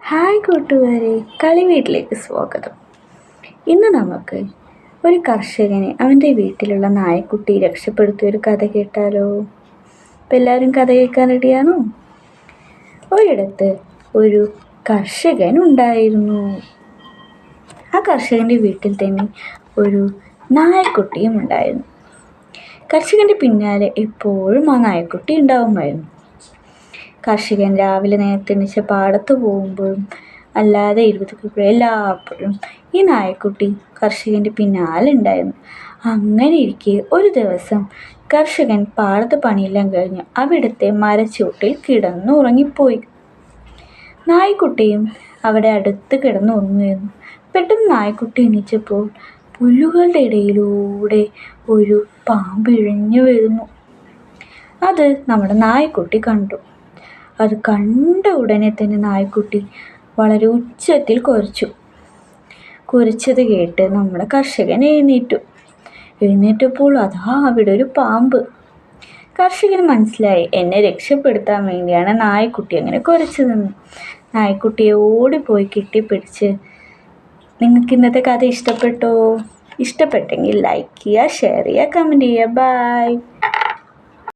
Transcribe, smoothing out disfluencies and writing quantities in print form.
Hi കൂട്ടുകാരെ, കളി വീട്ടിലേക്ക് സ്വാഗതം. ഇന്ന് നമുക്ക് ഒരു കർഷകനെ അവൻ്റെ വീട്ടിലുള്ള നായക്കുട്ടി രക്ഷപ്പെടുത്തിയ ഒരു കഥ കേട്ടാലോ? അപ്പം എല്ലാവരും കഥ കേൾക്കാൻ റെഡിയാണോ? ഒരിടത്ത് ഒരു കർഷകൻ ഉണ്ടായിരുന്നു. ആ കർഷകൻ്റെ വീട്ടിൽ തന്നെ ഒരു നായക്കുട്ടിയും ഉണ്ടായിരുന്നു. കർഷകൻ്റെ പിന്നാലെ എപ്പോഴും ആ നായക്കുട്ടി ഉണ്ടാവുമായിരുന്നു. കർഷകൻ രാവിലെ നേരത്തെ എണീച്ച് പാടത്ത് പോകുമ്പോഴും അല്ലാതെ ഇരുപത്തിപ്പോഴും എല്ലാപ്പോഴും ഈ നായക്കുട്ടി കർഷകൻ്റെ പിന്നാലെ ഉണ്ടായിരുന്നു. അങ്ങനെ ഇരിക്കെ ഒരു ദിവസം കർഷകൻ പാടത്ത് പണിയെല്ലാം കഴിഞ്ഞ് അവിടുത്തെ മരച്ചുവട്ടിൽ കിടന്നുറങ്ങിപ്പോയി. നായ്ക്കുട്ടിയും അവിടെ അടുത്ത് കിടന്നുറങ്ങുമായിരുന്നു. പെട്ടെന്ന് നായ്ക്കുട്ടി എണീച്ചപ്പോൾ പുല്ലുകളുടെ ഇടയിലൂടെ ഒരു പാമ്പ് ഇഴഞ്ഞു വരുന്നു. അത് നമ്മുടെ നായ്ക്കുട്ടി കണ്ടു. അത് കണ്ട ഉടനെ തന്നെ നായ്ക്കുട്ടി വളരെ ഉച്ചത്തിൽ കുരച്ചത് കേട്ട് നമ്മുടെ കർഷകൻ എഴുന്നേറ്റപ്പോൾ അതാ അവിടെ ഒരു പാമ്പ്. കർഷകന് മനസ്സിലായി, എന്നെ രക്ഷപ്പെടുത്താൻ വേണ്ടിയാണ് നായ്ക്കുട്ടി അങ്ങനെ കുരച്ചതെന്ന്. നായ്ക്കുട്ടിയെ ഓടിപ്പോയി കെട്ടിപ്പിടിച്ച്, നിങ്ങൾക്ക് ഇന്നത്തെ കഥ ഇഷ്ടപ്പെട്ടോ? ഇഷ്ടപ്പെട്ടെങ്കിൽ ലൈക്ക് ചെയ്യുക, ഷെയർ ചെയ്യുക, കമൻറ്റ് ചെയ്യുക. ബൈ.